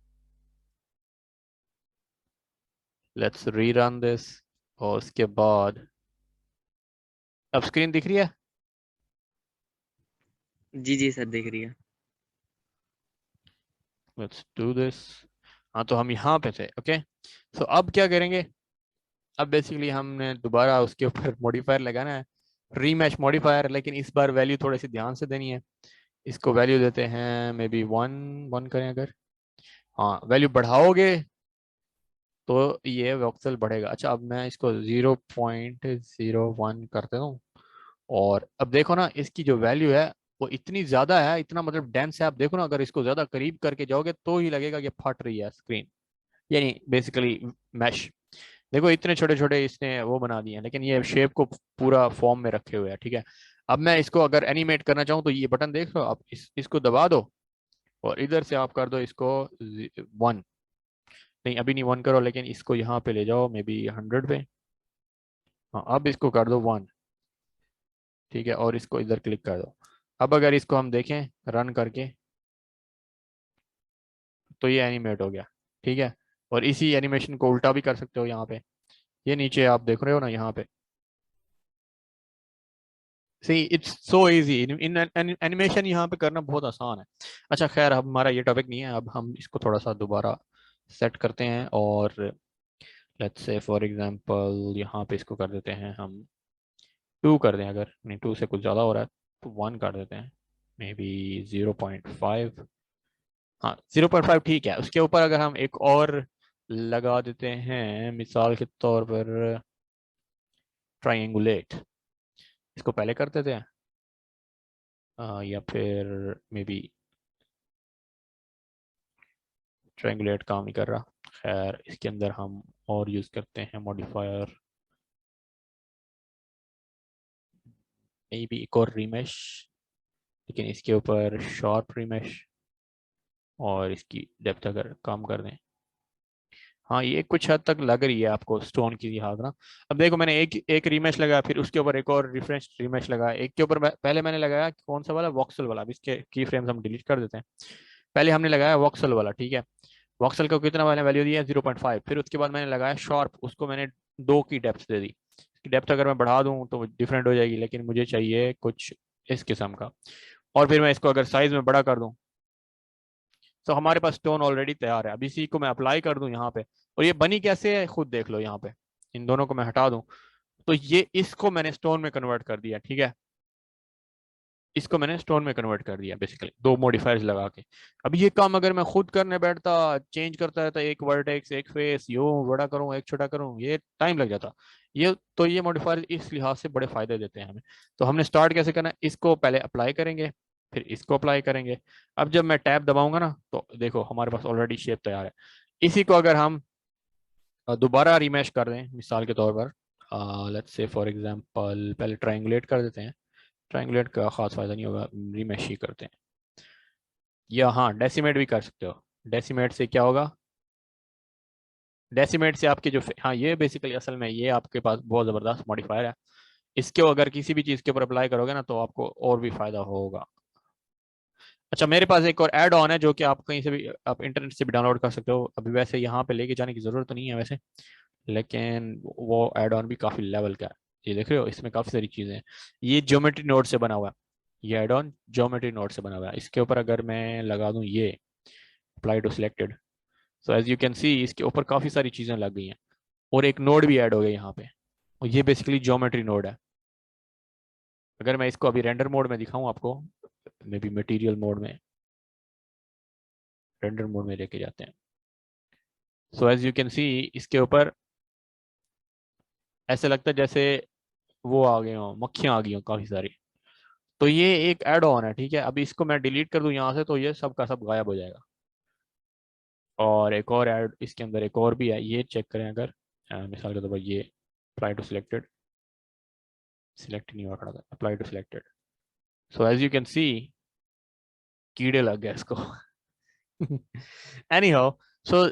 लेट्स रीरन दिस। और उसके बाद अब स्क्रीन दिख रही है? जी जी सर, देख रही है। Let's do this. हाँ, तो हम यहाँ पे थे। ओके, सो अब क्या करेंगे? अब बेसिकली हमने दोबारा उसके ऊपर मॉडिफायर लगाना है, रीमैच मॉडिफायर, लेकिन इस बार वैल्यू थोड़ी सी ध्यान से देनी है। इसको वैल्यू देते हैं मे बी 1 करें अगर। हाँ, वैल्यू बढ़ाओगे तो ये वोक्सल बढ़ेगा। अच्छा, अब मैं इसको 0.01 करते हूँ। और अब देखो ना, इसकी जो वैल्यू है वो इतनी ज्यादा है, इतना मतलब डेंस है। आप देखो ना, अगर इसको ज्यादा करीब करके जाओगे तो ही लगेगा कि फट रही है स्क्रीन, यानी बेसिकली मैश। देखो इतने छोटे छोटे इसने वो बना दिए हैं, लेकिन ये शेप को पूरा फॉर्म में रखे हुए हैं। ठीक है, अब मैं इसको अगर एनिमेट करना चाहूँ तो ये बटन देख लो आप, इसको दबा दो और इधर से आप कर दो इसको 1। नहीं, अभी नहीं 1 करो, लेकिन इसको यहाँ पे ले जाओ मे बी 100 पे। हाँ, अब इसको कर दो 1। ठीक है, और इसको इधर क्लिक कर दो। अब अगर इसको हम देखें रन करके तो ये एनिमेट हो गया। ठीक है, और इसी एनिमेशन को उल्टा भी कर सकते हो यहाँ पे। ये नीचे आप देख रहे हो ना यहाँ पे, see it's so easy. In animation यहाँ पे करना बहुत आसान है। अच्छा खैर, अब हमारा ये टॉपिक नहीं है, अब हम इसको थोड़ा सा दोबारा सेट करते हैं। और लेट्स से फॉर एग्जांपल यहाँ पे इसको कर देते हैं हम 2 कर दें। अगर नहीं, 2 से कुछ ज़्यादा हो रहा है तो 1 कर देते हैं, मे बी 0.5। हाँ, 0.5 ठीक है। उसके ऊपर अगर हम एक और लगा देते हैं, मिसाल के तौर पर ट्राइंगुलेट, इसको पहले कर देते हैं। या फिर मे बी ट्रायंगुलेट काम नहीं कर रहा। खैर, इसके अंदर हम और यूज करते हैं मॉडिफायर, मे बी एक और रिमेश, लेकिन इसके ऊपर शार्प रिमेश, और इसकी डेप्थ अगर कम कर दें। हाँ, ये कुछ हद तक लग रही है आपको स्टोन की याद ना। अब देखो, मैंने एक एक रिमेश लगाया, फिर उसके ऊपर एक और रिफ्रेश रिमेश लगाया। एक के ऊपर पहले मैंने लगाया कौन सा वाला, वॉक्सल वाला। अब इसके की फ्रेम्स हम डिलीट कर देते हैं। पहले हमने लगाया वॉक्सल वाला। ठीक है, वॉक्सल को कितना मैंने वैल्यू दिया 0.5। फिर उसके बाद मैंने लगाया शार्प, उसको मैंने 2 की डेप्थ दे दी। इसकी डेप्थ अगर मैं बढ़ा दूं तो डिफरेंट हो जाएगी, लेकिन मुझे चाहिए कुछ इस किस्म का। और फिर मैं इसको अगर साइज में बड़ा कर दूं तो हमारे पास स्टोन ऑलरेडी तैयार है। अब इसी को मैं अप्लाई कर दूं यहाँ पे, और ये बनी कैसे है खुद देख लो यहाँ पे। इन दोनों को मैं हटा दूं तो ये इसको मैंने स्टोन में कन्वर्ट कर दिया। ठीक है, इसको मैंने स्टोन में कन्वर्ट कर दिया बेसिकली 2 मॉडिफायर्स लगा के। अब ये काम अगर मैं खुद करने बैठता, चेंज करता रहता, एक वर्टेक्स एक फेस, यूं बड़ा करूं एक छोटा करूं, ये टाइम लग जाता। ये मॉडिफायर इस लिहाज से बड़े फायदे देते हैं हमें। तो हमने स्टार्ट कैसे करना है, इसको पहले अप्लाई करेंगे, फिर इसको अप्लाई करेंगे। अब जब मैं टैब दबाऊंगा ना तो देखो हमारे पास ऑलरेडी शेप तैयार है। इसी को अगर हम दोबारा रिमैश कर दें मिसाल के तौर पर, लेट्स से फॉर एग्जांपल पहले ट्रायंगुलेट कर देते हैं। ट्रायंगुलेट का खास फायदा नहीं होगा, रिमेश ही करते हैं। या हाँ, डेसिमेट भी कर सकते हो। डेसिमेट से क्या होगा, डेसिमेट से आपके जो हाँ, ये बेसिकली असल में ये आपके पास बहुत ज़बरदस्त मॉडिफायर है। इसके अगर किसी भी चीज़ के ऊपर अप्लाई करोगे ना तो आपको और भी फायदा होगा। अच्छा, मेरे पास एक और ऐड ऑन है जो कि आप कहीं से भी, आप इंटरनेट से भी डाउनलोड कर सकते हो। अभी वैसे यहाँ पे लेके जाने की ज़रूरत तो नहीं है वैसे, लेकिन वो ऐड ऑन भी काफ़ी लेवल का है। ये देख रहे हो, इसमें काफ़ी सारी चीज़ें हैं। ये ज्योमेट्री नोड से बना हुआ है। ये ऐड ऑन ज्योमेट्री नोड से बना हुआ है। इसके ऊपर अगर मैं लगा दूं ये apply to selected, so as you can see इसके ऊपर काफ़ी सारी चीज़ें लग गई हैं, और एक नोड भी ऐड हो गया यहाँ पे। और ये बेसिकली ज्योमेट्री नोड है। अगर मैं इसको अभी रेंडर मोड में दिखाऊं आपको, मे बी मटेरियल मोड में, रेंडर मोड में लेके जाते हैं। So as you can see इसके ऊपर ऐसे लगता है जैसे वो आ गए हों, मक्खियाँ आ गई हों काफ़ी सारी। तो ये एक ऐड ऑन है। ठीक है, अभी इसको मैं डिलीट कर दूं यहाँ से तो ये सब का सब गायब हो जाएगा। और एक और ऐड इसके अंदर एक और भी है, ये चेक करें अगर मिसाल के तौर पर ये अप्लाई टू सिलेक्टेड, सिलेक्ट नहीं हुआ खड़ा था, apply to selected. So as you can see कीड़े लग गए इसको। एनी हाउ, सो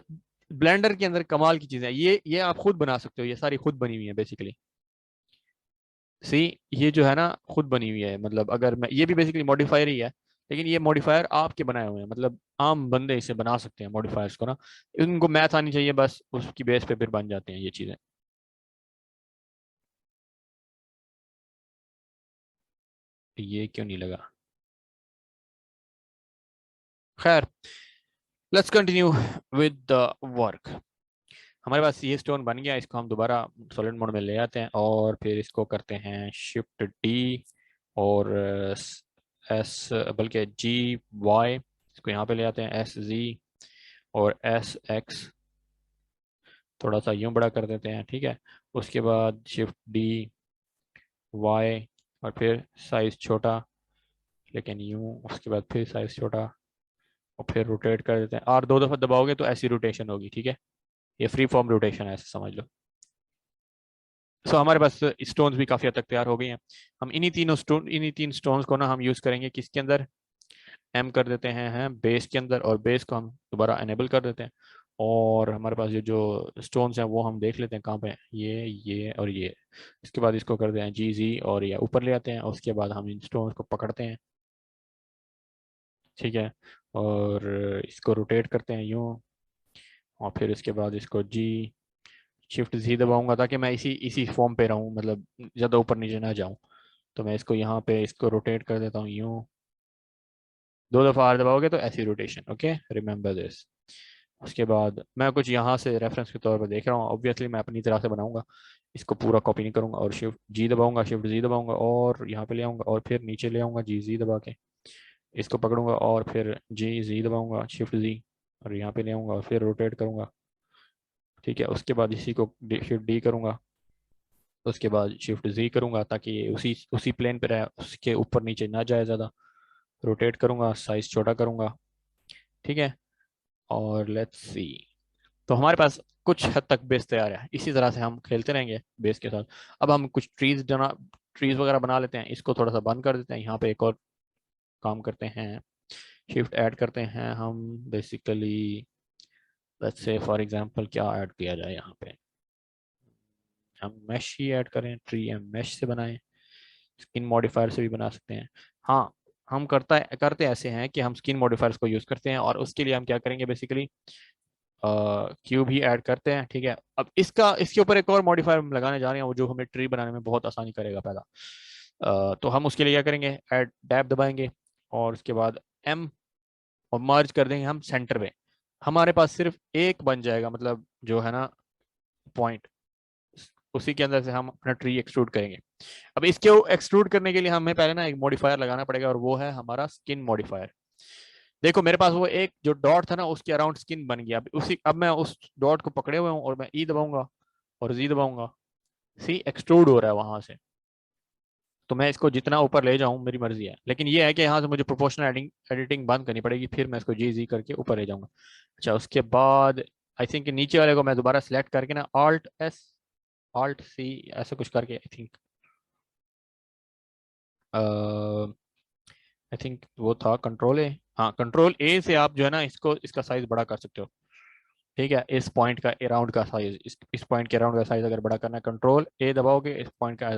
ब्लेंडर के अंदर कमाल की चीज़ें, ये आप खुद बना सकते हो। ये सारी खुद बनी हुई है बेसिकली। सी, ये जो है ना खुद बनी हुई है, मतलब अगर मैं, ये भी बेसिकली मॉडिफायर ही है, लेकिन ये मॉडिफायर आपके बनाए हुए हैं, मतलब आम बंदे इसे बना सकते हैं मॉडिफायर्स को ना, उनको मैथ आनी चाहिए बस, उसकी बेस पे फिर बन जाते हैं ये चीज़ें। ये क्यों नहीं लगा? खैर, let's continue with the work. हमारे पास ये स्टोन बन गया, इसको हम दोबारा सॉलिड मोड में ले आते हैं और फिर इसको करते हैं शिफ्ट डी और एस, बल्कि जी वाई, इसको यहाँ पे ले आते हैं एस जी और एस एक्स, थोड़ा सा यूं बड़ा कर देते हैं, ठीक है। उसके बाद शिफ्ट डी वाई और फिर साइज छोटा, लेकिन यूं, उसके बाद फिर साइज छोटा और फिर रोटेट कर देते हैं। और 2 दफ़ा दबाओगे तो ऐसी रोटेशन होगी, ठीक है। ये फ्री फॉर्म रोटेशन है, ऐसे समझ लो। सो हमारे पास स्टोन्स भी काफ़ी हद तक तैयार हो गई हैं। हम इन्हीं तीन स्टोन्स को ना हम यूज़ करेंगे किसके अंदर, एम कर देते हैं बेस के अंदर, और बेस को हम दोबारा एनेबल कर देते हैं। और हमारे पास ये जो स्टोन्स हैं वो हम देख लेते हैं कहाँ पे हैं, ये और ये। इसके बाद इसको करते हैं जी जी और ये ऊपर ले आते हैं, और उसके बाद हम इन स्टोन्स को पकड़ते हैं, ठीक है। और इसको रोटेट करते हैं यूँ, और फिर इसके बाद इसको जी शिफ्ट जी दबाऊंगा ताकि मैं इसी इसी फॉर्म पे रहूं, मतलब ज़्यादा ऊपर नीचे ना जाऊं। तो मैं इसको यहाँ पे इसको रोटेट कर देता हूँ यूँ। 2 दफ़ा आर दबाओगे तो ऐसी रोटेशन, ओके, रिमेंबर दिस। उसके बाद मैं कुछ यहाँ से रेफरेंस के तौर पर देख रहा हूँ, ऑब्वियसली मैं अपनी तरह से बनाऊंगा, इसको पूरा कॉपी नहीं करूंगा। और शिफ्ट जी दबाऊंगा, शिफ्ट जी दबाऊंगा और यहाँ पे ले आऊँगा और फिर नीचे ले आऊँगा जी जी दबा के, इसको पकड़ूंगा और फिर जी जी दबाऊंगा, शिफ्ट जी, और यहाँ पे ले आऊँगा और फिर रोटेट करूँगा, ठीक है। उसके बाद इसी को शिफ्ट डी करूँगा, उसके बाद शिफ्ट जी करूँगा ताकि ये उसी उसी प्लेन पे रहे, उसके ऊपर नीचे ना जाए ज़्यादा। रोटेट करूँगा, साइज छोटा करूँगा, ठीक है। और लेट्स सी, तो हमारे पास कुछ हद तक बेस तैयार है, इसी तरह से हम खेलते रहेंगे बेस के साथ। अब हम कुछ ट्रीज वगैरह बना लेते हैं, इसको थोड़ा सा बंद कर देते हैं। यहाँ पे एक और काम करते हैं, शिफ्ट ऐड करते हैं हम basically, let's say for example क्या ऐड किया जाए यहाँ पे, हम मैश ही ऐड करें, ट्री हम मैश से बनाएं, स्किन मॉडिफायर से भी बना सकते हैं। हाँ, हम करते ऐसे हैं कि हम स्किन मॉडिफायर्स को यूज़ करते हैं, और उसके लिए हम क्या करेंगे बेसिकली, क्यूब ही ऐड करते हैं, ठीक है। अब इसके ऊपर एक और मॉडिफायर हम लगाने जा रहे हैं, वो जो हमें ट्री बनाने में बहुत आसानी करेगा पहला। तो हम उसके लिए क्या करेंगे, ऐड टैब दबाएंगे और उसके बाद एम, और मर्ज कर देंगे हम सेंटर में। हमारे पास सिर्फ एक बन जाएगा, मतलब जो है ना पॉइंट, उसी के अंदर से हम अपना ट्री एक्सट्रूड करेंगे। अब इसके एक्सट्रूड करने के लिए हमें पहले ना एक मॉडिफायर लगाना पड़ेगा, और वो है हमारा स्किन मॉडिफायर। देखो मेरे पास वो एक जो डॉट था ना, उसके अराउंड स्किन बन गया। अब मैं उस डॉट को पकड़े हुए हूँ और मैं ई दबाऊंगा और जी दबाऊंगा, सी एक्सट्रूड हो रहा है वहां से। तो मैं इसको जितना ऊपर ले जाऊं मेरी मर्जी है, लेकिन ये है कि यहाँ से मुझे प्रोपोर्शनल एडिटिंग बंद करनी पड़ेगी, फिर मैं इसको जी जी करके ऊपर ले जाऊंगा। अच्छा, उसके बाद आई थिंक नीचे वाले को मैं दोबारा सेलेक्ट करके ना, ऑल्ट एस ऑल्ट सी ऐसा कुछ करके, आई थिंक वो था कंट्रोल ए, हाँ कंट्रोल ए से आप जो है ना इसको, इसका साइज बड़ा कर सकते हो, ठीक है। इस पॉइंट का अराउंड का साइज, इस पॉइंट के अराउंड का साइज अगर बड़ा करना है, कंट्रोल ए दबाओगे, इस पॉइंट का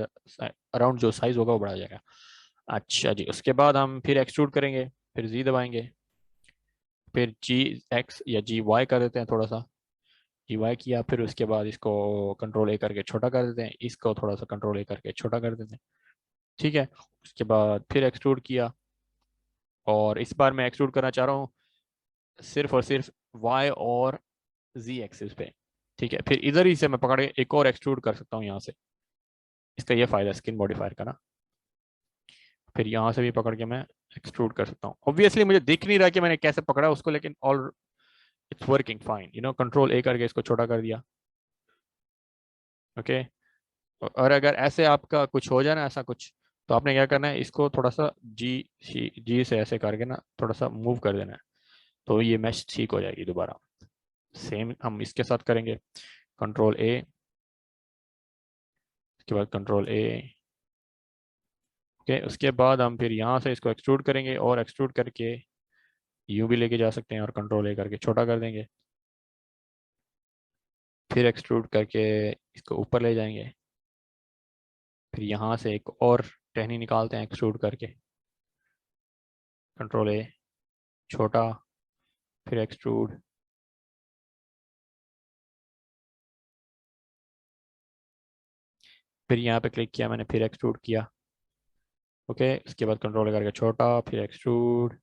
अराउंड जो साइज होगा वो बढ़ा जाएगा। अच्छा जी, उसके बाद हम फिर एक्सट्रूड करेंगे, फिर जी दबाएंगे, फिर जी एक्स या जी वाई कर देते हैं थोड़ा सा, जी वाई किया, फिर उसके बाद इसको कंट्रोल ए करके छोटा कर देते हैं, इसको थोड़ा सा कंट्रोल ए करके छोटा कर देते हैं, ठीक है। उसके बाद फिर एक्सट्रूड किया, और इस बार मैं एक्सट्रूड करना चाह रहा हूँ सिर्फ और सिर्फ वाई और जी एक्सिस पे, ठीक है। फिर इधर ही से मैं पकड़ के एक और एक्सट्रूड कर सकता हूँ यहाँ से, इसका ये फायदा स्किन मॉडिफायर का ना। फिर यहाँ से भी पकड़ के मैं एक्सट्रूड कर सकता हूँ। ऑब्वियसली मुझे दिख नहीं रहा कि मैंने कैसे पकड़ा उसको, लेकिन all it's working fine, control ए करके इसको छोटा कर दिया, ओके। और अगर ऐसे आपका कुछ हो जाए ना ऐसा कुछ, तो आपने क्या करना है, इसको थोड़ा सा जी जी से ऐसे करके ना थोड़ा सा मूव कर देना है, तो ये मैश ठीक हो जाएगी दोबारा। सेम हम इसके साथ करेंगे, कंट्रोल ए, उसके बाद कंट्रोल ए, ओके। उसके बाद हम फिर यहाँ से इसको एक्सट्रूड करेंगे, और एक्सट्रूड करके यूं भी लेके जा सकते हैं, और कंट्रोल ए करके छोटा कर देंगे, फिर एक्सट्रूड करके इसको ऊपर ले जाएंगे, फिर यहाँ से एक और टहनी निकालते हैं एक्सट्रूड करके, कंट्रोल ए, छोटा, फिर एक्सट्रूड, फिर यहाँ पे क्लिक किया मैंने, फिर एक्सट्रूड किया। ओके, उसके बाद कंट्रोल करके छोटा, फिर एक्सट्रूड।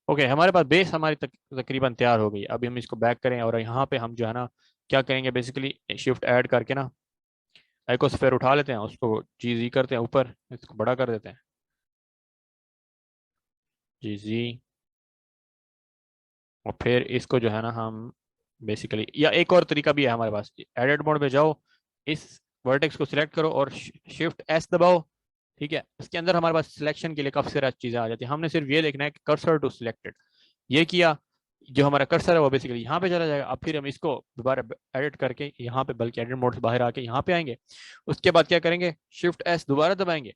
ओके, हमारे पास बेस हमारी तकरीबन तैयार हो गई। अभी हम इसको बैक करें और यहाँ पे हम जो है ना क्या करेंगे, बेसिकली शिफ्ट ऐड करके ना आइकोस्फेयर उठा लेते हैं, उसको जी जी करते हैं ऊपर, इसको बड़ा कर देते हैं, जी जी। और फिर इसको जो है ना हम बेसिकली, या एक और तरीका भी है हमारे पास, एडिट मोड पे जाओ, इस वर्टेक्स को सिलेक्ट करो और शिफ्ट एस दबाओ। ठीक है, इसके अंदर हमारे पास सिलेक्शन के लिए काफी सारी चीजें आ जाती है। हमने सिर्फ ये देखना है कि कर्सर टू सिलेक्टेड, ये किया, जो हमारा कर्सर है वो बेसिकली यहाँ पे चला जाएगा। अब फिर हम इसको दोबारा एडिट करके यहाँ पे, बल्कि एडिट मोड से बाहर आके यहाँ पे आएंगे। उसके बाद क्या करेंगे, शिफ्ट एस दोबारा दबाएंगे।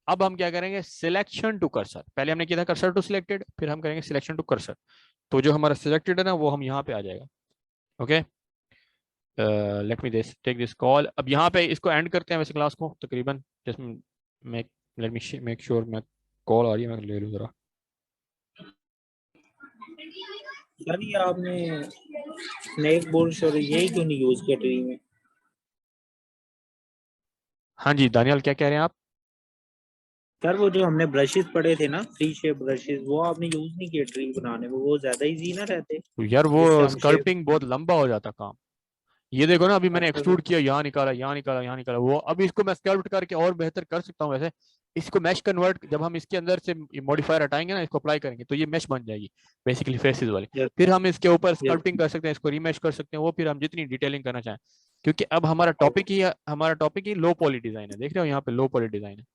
अब हम क्या करेंगे, सिलेक्शन टू कर्सर, पहले हमने किया था कर्सर टू सिलेक्टेड, फिर हम करेंगे सिलेक्शन टू कर्सर। तो जो हमारा सिलेक्टेड है ना वो हम यहाँ पे आ जाएगा। Okay, let me this take this call. अब यहाँ पे इसको एंड करते हैं वैसे क्लास को तकरीबन, जिसमें मैं, लेट मी मेक श्योर, मैं कॉल आ रही है, मैं ले लूँ जरा। सर ये आपने स्नेक बोर्ड और यही क्यों नहीं यूज किया ट्री में? हाँ जी दानियाल, क्या कह रहे हैं आप? सर वो जो हमने ब्रशेस पढ़े थे ना, फ्री शेप ब्रशेस, वो आपने यूज नहीं किए ट्री बनाने में, वो ज्यादा इजी ना रहते तो यार वो जिससे हम शेप। स्कल्पटिंग बहुत लंबा हो जाता काम। ये देखो ना, अभी मैंने अच्छा सर। एक्सट्रूड किया, यहाँ निकाला, यहाँ निकाला, यहाँ निकाला, वो अभी इसको मैं स्कल्प्ट करके और बेहतर कर सकता हूँ वैसे। इसको मैश कन्वर्ट, जब हम इसके अंदर से मॉडिफायर हटाएंगे ना, इसको अप्लाई करेंगे तो ये मैश बन जाएगी बेसिकली फेसेस वाली। यस फिर हम इसके ऊपर यस। स्कल्पटिंग कर सकते हैं, इसको रीमैश कर सकते हैं, वो फिर हम जितनी डिटेलिंग करना चाहें। क्योंकि अब हमारा टॉपिक ही लो पॉली डिजाइन है। देख रहे हो यहाँ पे लो पॉली डिजाइन है,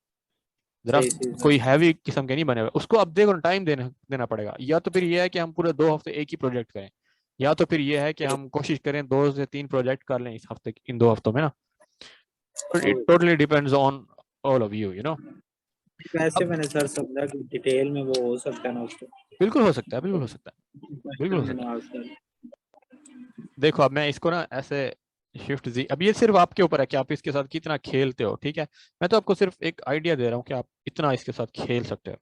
जरा सही सही कोई सर। हैवी किस्म के नहीं बने हुए। उसको अब देखो टाइम देना पड़ेगा। या तो फिर ये है कि हम पूरे 2 हफ्ते एक ही प्रोजेक्ट करें, या तो फिर ये है कि हम कोशिश करें 2 से 3 प्रोजेक्ट कर लें इस हफ्ते, इन 2 हफ्तों में ना। It totally depends on all of you, you know. वैसे अब मैंने सर समझा कि डिटेल में वो हो सकता है ना उसको। बिल्कुल हो सकता है, बिल्कुल हो सकता है, बिल्कुल क्वेश्चन हो मैंने सकता है। आज कर। देखो अब मैं इसको ना ऐसे शिफ्ट जी, अब ये सिर्फ आपके ऊपर है कि आप इसके साथ कितना खेलते हो। ठीक है, मैं तो आपको सिर्फ एक आइडिया दे रहा हूँ कि आप इतना इसके साथ खेल सकते हो।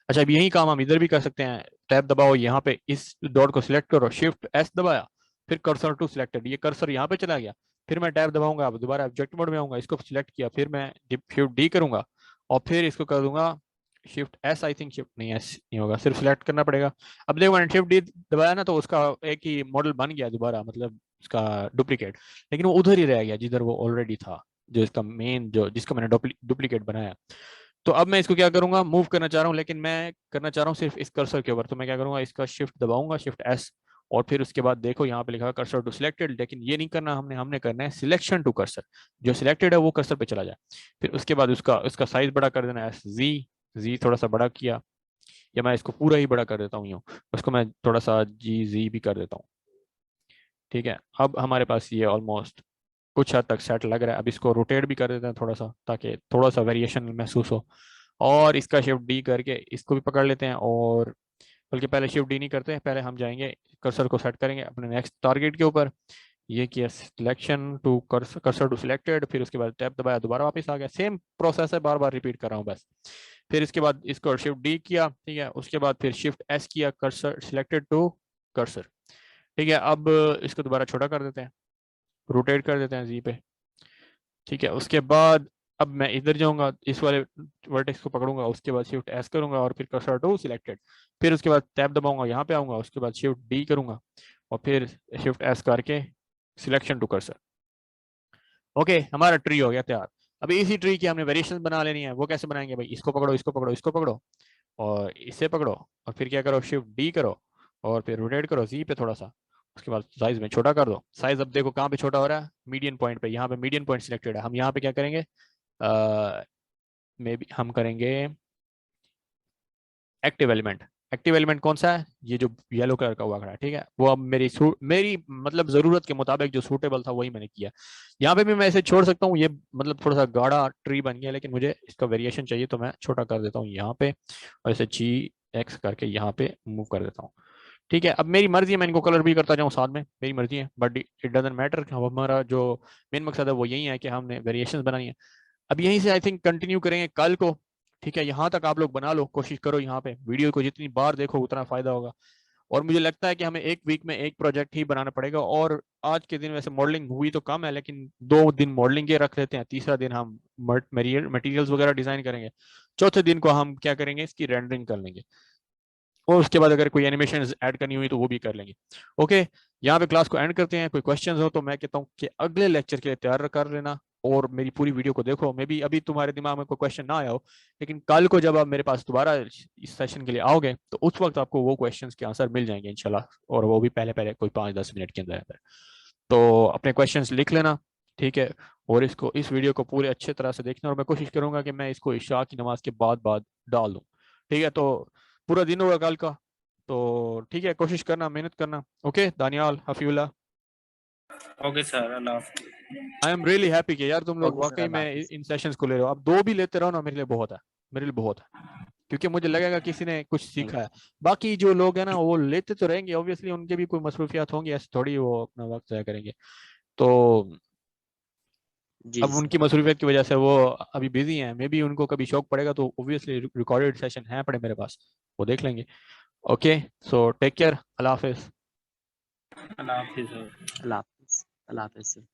अच्छा, अब यही काम हम इधर भी कर सकते हैं। टैब दबाओ, यहाँ पे इस डॉट को सिलेक्ट करो, शिफ्ट एस दबाया, फिर कर्सर टू सिलेक्टेड, ये कर्सर यहाँ पे चला गया। फिर मैं टैब दबाऊंगा, अब दोबारा ऑब्जेक्ट मोड में आऊंगा, इसको सिलेक्ट किया, फिर मैं शिफ्ट डी करूंगा और फिर इसको कर दूंगा shift S. I think shift नहीं, एस नहीं होगा, सिर्फ सिलेक्ट करना पड़ेगा। अब देखो मैंने शिफ्ट डी दबाया ना, तो उसका एक ही मॉडल बन गया दोबारा, मतलब उसका डुप्लीकेट, लेकिन वो उधर ही रह गया जिधर वो ऑलरेडी था, जो इसका मेन, जो जिसका मैंने डुप्लीकेट बनाया। तो अब मैं इसको क्या करूंगा, मूव करना चाह रहा हूँ, लेकिन मैं करना चाह रहा हूँ सिर्फ इस कर्सर के ऊपर। तो मैं क्या करूंगा, इसका शिफ्ट दबाऊंगा, शिफ्ट एस, और फिर उसके बाद देखो यहाँ पे लिखा है कर्सर टू सिलेक्टेड, लेकिन ये नहीं करना हमने, हमने करना है सिलेक्शन टू कर्सर। जो सिलेक्टेड है वो कर्सर पे चला जाए। फिर उसके बाद उसका उसका साइज बड़ा कर देना है, जी जी थोड़ा सा बड़ा किया, या मैं इसको पूरा ही बड़ा कर देता हूँ यूँ, उसको मैं थोड़ा सा जी जी भी कर देता हूँ। ठीक है, अब हमारे पास ये ऑलमोस्ट कुछ हद तक सेट लग रहा है। अब इसको रोटेट भी कर देते हैं थोड़ा सा, ताकि थोड़ा सा वेरिएशन महसूस हो। और इसका शिफ्ट डी करके इसको भी पकड़ लेते हैं, और बल्कि पहले शिफ्ट डी नहीं करते हैं, पहले हम जाएंगे कर्सर को सेट करेंगे अपने नेक्स्ट टारगेट के ऊपर। ये किया selection to cursor to selected, फिर उसके बाद टैब दबाया, दोबारा वापस आ गया। सेम प्रोसेस है, बार बार रिपीट कर रहा हूँ बस। फिर इसके बाद इसको शिफ्ट डी किया, ठीक है, उसके बाद फिर शिफ्ट एस किया, कर्सर सिलेक्टेड टू कर्सर। ठीक है, अब इसको दोबारा छोटा कर देते हैं, रोटेट कर देते हैं जी पे। ठीक है, उसके बाद अब मैं इधर जाऊंगा, इस वाले वर्टेक्स को पकड़ूंगा, उसके बाद शिफ्ट एस करूंगा और फिर कर्सर टू सिलेक्टेड। फिर उसके बाद टैब दबाऊंगा, यहाँ पे आऊंगा, उसके बाद शिफ्ट डी करूंगा और फिर शिफ्ट एस करके सिलेक्शन टू कर्सर। ओके, हमारा ट्री हो गया तैयार। अभी इसी ट्री की हमने वेरिएशन बना लेनी है। वो कैसे बनाएंगे भाई, इसको पकड़ो, इसको पकड़ो, इसको पकड़ो और इसे पकड़ो, और फिर क्या करो, शिफ्ट डी करो और फिर रोटेट करो जी पे थोड़ा सा। उसके बाद साइज में छोटा कर दो। साइज अब देखो कहाँ पे छोटा हो रहा है, मीडियन पॉइंट पे। यहाँ पे मीडियन पॉइंट सिलेक्टेड है, हम यहाँ पे क्या करेंगे, मे बी हम करेंगे एक्टिव एलिमेंट। एक्टिव एलिमेंट कौन सा है, ये जो येलो कलर का हुआ खड़ा है। ठीक है, वो अब मेरी मतलब जरूरत के मुताबिक जो सूटेबल था वही मैंने किया। यहाँ पे भी मैं इसे छोड़ सकता हूँ, ये मतलब थोड़ा सा गाढ़ा ट्री बन गया, लेकिन मुझे इसका वेरिएशन चाहिए तो मैं छोटा कर देता हूँ यहाँ पे, और इसे जी एक्स करके यहाँ पे मूव कर देता हूँ। ठीक है, अब मेरी मर्जी है, मैं इनको कलर भी करता जाऊँ साथ में, मेरी मर्जी है, बट इट डजेंट मैटर। हमारा जो मेन मकसद है वो यही है कि हमने वेरिएशंस बनानी है। अब यहीं से आई थिंक कंटिन्यू करेंगे कल को। ठीक है, यहाँ तक आप लोग बना लो, कोशिश करो यहाँ पे, वीडियो को जितनी बार देखो उतना फायदा होगा। और मुझे लगता है कि हमें एक वीक में एक प्रोजेक्ट ही बनाना पड़ेगा। और आज के दिन वैसे मॉडलिंग हुई तो कम है, लेकिन 2 दिन मॉडलिंग के रख लेते हैं, तीसरा दिन हम मटेरियल्स वगैरह डिजाइन करेंगे, चौथे दिन को हम क्या करेंगे, इसकी रेंडरिंग कर लेंगे, और उसके बाद अगर कोई एनिमेशन ऐड करनी हुई तो वो भी कर लेंगे। ओके, यहाँ पे क्लास को एंड करते हैं। कोई क्वेश्चंस हो तो मैं कहता हूँ कि अगले लेक्चर के लिए तैयार कर लेना, और मेरी पूरी वीडियो को देखो। मे बी अभी तुम्हारे दिमाग में कोई क्वेश्चन ना आया हो, लेकिन कल को जब आप मेरे पास दोबारा इस सेशन के लिए आओगे तो उस वक्त आपको वो क्वेश्चंस के आंसर मिल जाएंगे इंशाल्लाह, और वो भी पहले पहले कोई 5-10 मिनट के अंदर अंदर। तो अपने क्वेश्चंस लिख लेना, ठीक है, और इस वीडियो को पूरे अच्छे तरह से देखना, और मैं कोशिश करूंगा कि मैं इसको इशा की नमाज के बाद बाद डाल दूँ। ठीक है, तो पूरा दिन होगा कल का, तो ठीक है, कोशिश करना, मेहनत करना। ओके दानियाल, हफीउल्लाह, ओके सर, अल्लाह हाफिज़। आई एम रियली हैप्पी कि यार तुम लोग ओके सर, वाकई अल्लाह में हाफिज। इन सेशंस को ले रहे हो। अब 2 भी लेते रहो ना, मेरे लिए बहुत है, मेरे लिए बहुत है, क्योंकि मुझे लगेगा किसी ने कुछ थैंक सीखा है। बाकी जो लोग हैं ना वो लेते तो रहेंगे, ऑब्वियसली उनके भी कोई मसरूफियात होंगी, ऐसे थोड़ी वो अपना वक्त ज़ाया करेंगे। तो जी अब सर। उनकी मसरूफियत की वजह से वो अभी बिजी हैं, मे बी उनको कभी शौक पड़ेगा तो ऑब्वियसली रिकॉर्डेड सेशन है पड़े मेरे पास, वो देख लेंगे। ओके, सो टेक केयर, अल्लाह हाफिज। अल्लाह हाफिज़ सर। अल्लाह हाफिज। अल्लाह हाफिज सर।